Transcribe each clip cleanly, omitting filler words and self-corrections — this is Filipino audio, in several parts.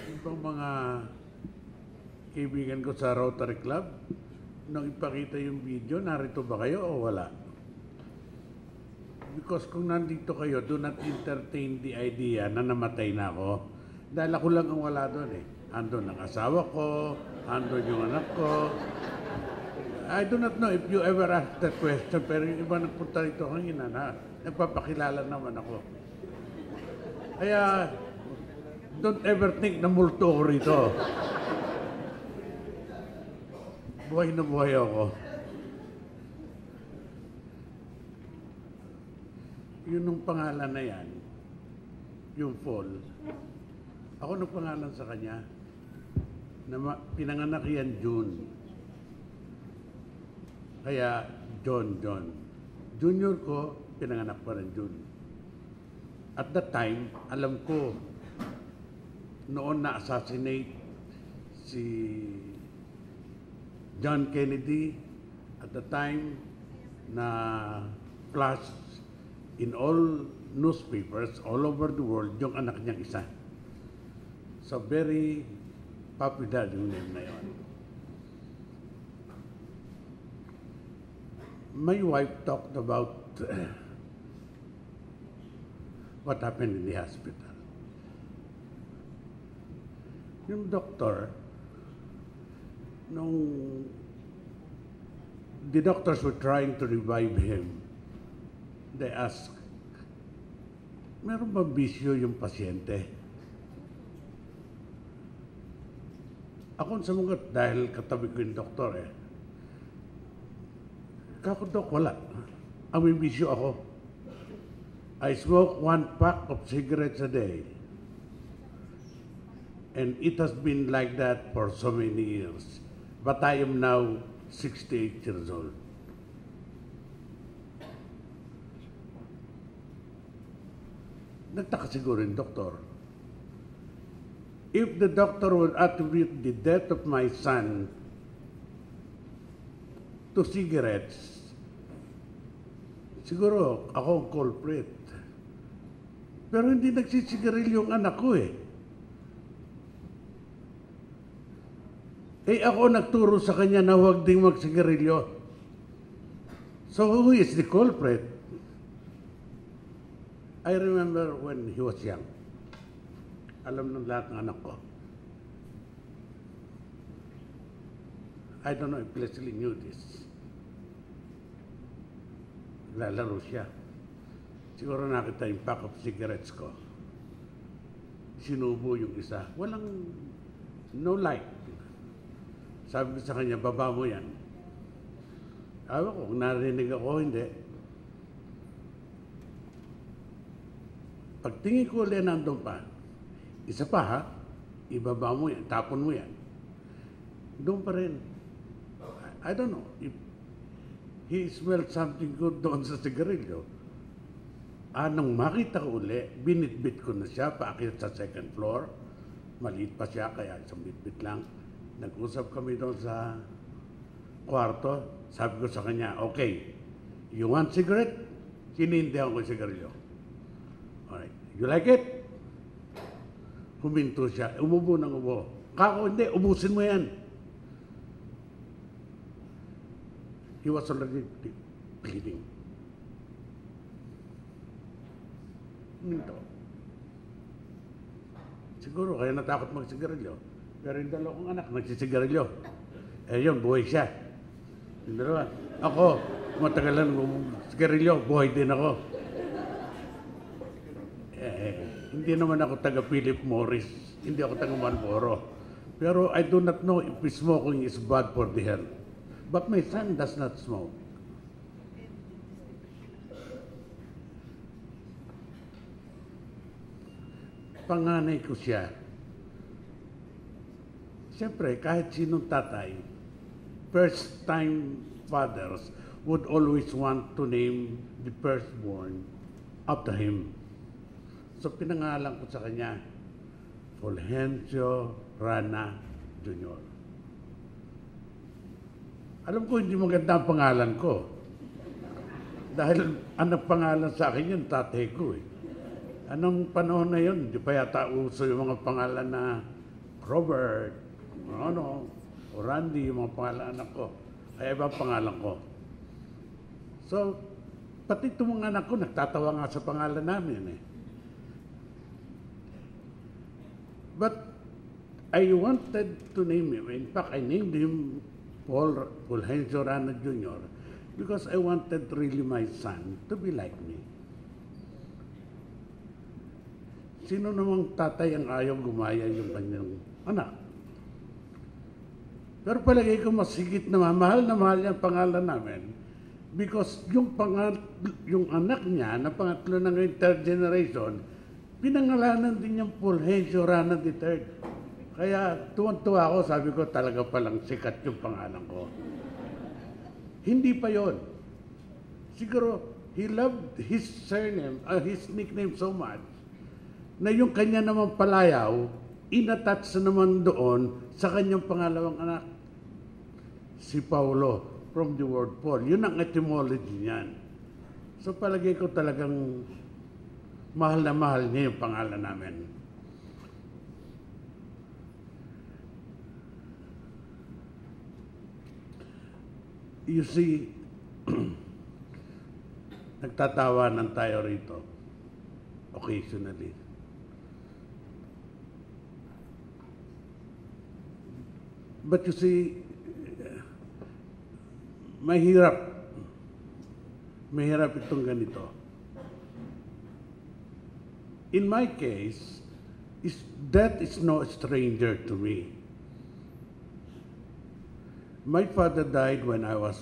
Ibang mga kaibigan ko sa Rotary Club, nung ipakita yung video, narito ba kayo o wala? Because kung nandito kayo, do not entertain the idea na namatay na ako. Dahil ako lang ang wala doon eh. Andun ang asawa ko, andun yung anak ko. I do not know if you ever asked that question, pero yung iba nagpunta rito kanina na nagpapakilala naman ako. Kaya, don't ever think na multo ko rito. Buhay na buhay ako. Yun yung pangalan na yan, yung Paul, ako nagpangalan sa kanya, na pinanganak yan June. Kaya John. Junior ko, pinanganak pa rin June. At that time, alam ko, noon na-assassinate si John Kennedy, at the time na flash in all newspapers all over the world yung anak niyang isa. So very popular yung name na yun. My wife talked about what happened in the hospital. Yung doctor, the doctors were trying to revive him, they asked, meron ba bisyo yung pasyente? Ako sumagot dahil katabi ko yung doktor eh. Kako dok, wala. Ang may bisyo ako. I smoke 1 pack of cigarettes a day. And it has been like that for so many years. But I am now 68 years old. Nagtaka siguro yung doktor. If the doctor would attribute the death of my son to cigarettes, siguro ako ang culprit. Pero hindi nagsisigarilyo yung anak ko eh. Eh ako nagturo sa kanya na huwag ding magsigarilyo. So who is the culprit? I remember when he was young. Alam ng lahat ng anak ko. I don't know if Leslie knew this. Lalaro siya. Siguro nakita yung pack of cigarettes ko. Sinubo yung isa. Walang, no light. Sabi ko sa kanya, baba mo yan. Sabi ko, kung narinig ako, hindi. Pagtingin ko ulit nandun pa, isa pa ha, ibaba mo yan, tapon mo yan. Doon pa rin. I don't know if he smelled something good doon sa sigarilyo. Nang makita ko uli, binitbit ko na siya, paakyat sa second floor. Maliit pa siya, kaya isang bitbit lang. Nag-usap kami doon sa kwarto. Sabi ko sa kanya, okay, you want cigarette? Sinindihan ko yung sigarilyo. Alright, you like it? Huminto siya, umubo ng ubo. Kako, hindi, ubusin mo yan. He was already bleeding. Huminto. Siguro, kaya natakot magsigarilyo. Pero yung dalawa kong anak, nagsisigarilyo. Eh yun, buhay siya. Yung dalawa. Ako, matagalan sigarilyo, buhay din ako. Hindi naman ako taga Philip Morris. Hindi ako taga Marlboro. Pero I do not know if smoking is bad for the health. But my son does not smoke. Panganay ko siya. Siyempre, kahit sinong tatay, first-time fathers would always want to name the firstborn after him. So pinangalan ko sa kanya, Fulgencio Rana Jr. Alam ko hindi maganda ang pangalan ko. Dahil ang nagpangalan sa akin yun, tatay ko eh. Anong panahon na yun? Di pa yata uso yung mga pangalan na Robert, ano, o Randy, yung mga pangalan anak ko. Ay iba pangalan ko. So, pati itong mga anak ko, nagtatawa nga sa pangalan namin eh. But I wanted to name him. In fact, I named him Paul Fulgencio Rana Jr. because I wanted really my son to be like me. Sino namang tatay ang ayaw gumaya yung kanyang anak? Pero palagay ko mas higit na mahal yung pangalan namin because yung anak niya na pangatlo na ngayon, third generation, pinangalanan din niyang Fulgencio Rana III. Kaya tuwan-tuwa ako, sabi ko talaga palang sikat yung pangalan ko. Hindi pa yon. Siguro, he loved his surname, his nickname so much, na yung kanya naman palayaw, inattach naman doon sa kanyang pangalawang anak, si Paulo, from the word Paul. Yun ang etymology niyan. So palagay ko talagang mahal na mahal niya yung pangalan namin. You see, nagtatawanan tayo rito occasionally. But you see, mahirap itong ganito. In my case, death is no stranger to me. My father died when I was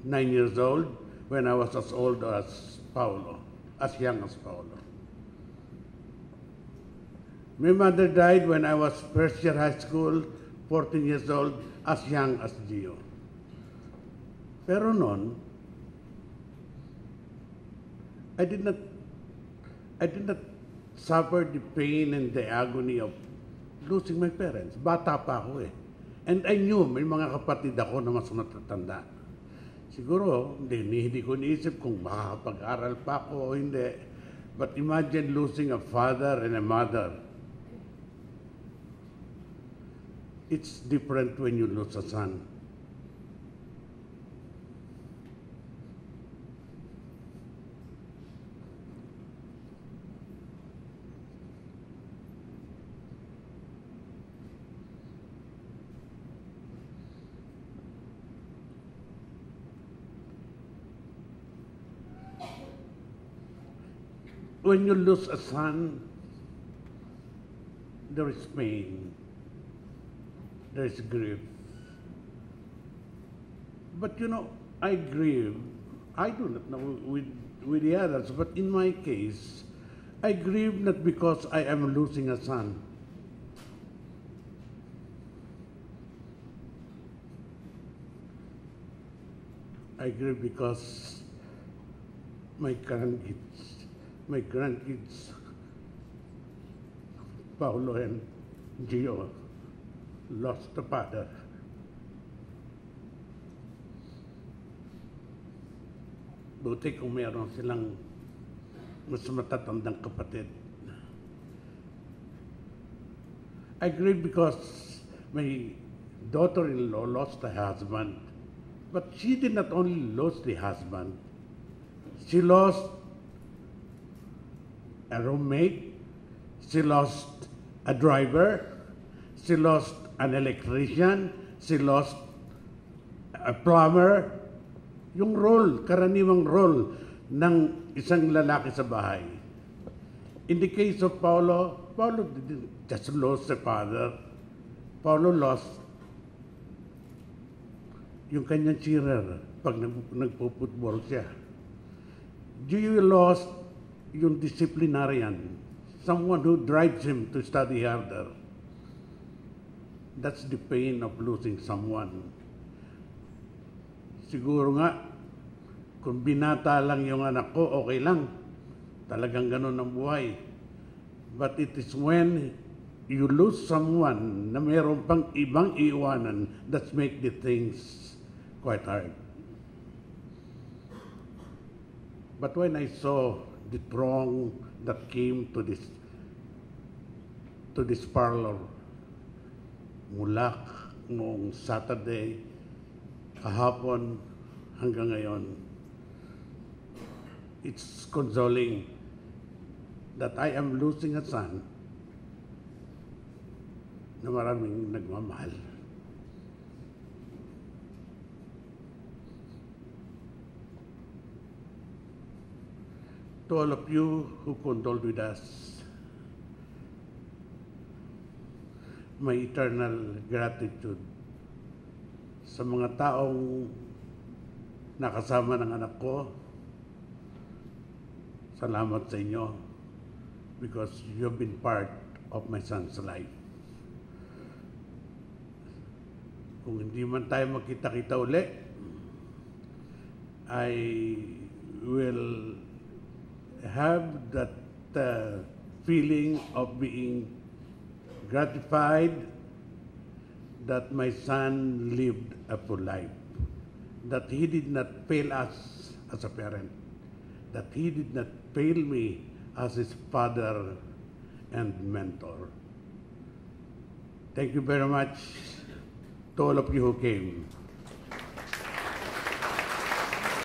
9 years old, when I was as old as Paulo, as young as Paulo. My mother died when I was first year high school, 14 years old, as young as Gio. Pero noon, I did not suffer the pain and the agony of losing my parents. Bata pa ako eh. And I knew may mga kapatid ako na mas matatanda. Siguro, hindi ko niisip kung makakapag-aral pa ako o hindi. But imagine losing a father and a mother. It's different when you lose a son. When you lose a son, there is pain, there is grief. But you know, I grieve. I do not know with the others, but in my case, I grieve not because I am losing a son. I grieve because my grandkids, Paulo and Gio, lost a father. Buti kung meron silang mas matatandang kapatid. I grieve because my daughter-in-law lost a husband, but she did not only lose the husband, she lost a roommate, she lost a driver, she lost an electrician, she lost a plumber. Yung role, karaniwang role ng isang lalaki sa bahay. In the case of Paulo didn't just lose a father. Paulo lost yung kanyang cheerer pag nagpo-football siya. Gio lost yung disciplinarian, someone who drives him to study harder. That's the pain of losing someone. Siguro nga, kung binata lang yung anak ko, okay lang. Talagang ganun ang buhay. But it is when you lose someone na mayroon pang ibang iiwanan that make the things quite hard. But when I saw the throng that came to this to this parlor mula noong Saturday, kahapon hanggang ngayon. It's consoling that I am losing a son na maraming nagmamahal. To all of you who condoled with us, my eternal gratitude sa mga taong nakasama ng anak ko. Salamat sa inyo because you've been part of my son's life. Kung hindi man tayo magkita-kita uli, I will have that feeling of being gratified that my son lived a full life, that he did not fail us as a parent, that he did not fail me as his father and mentor. Thank you very much to all of you who came.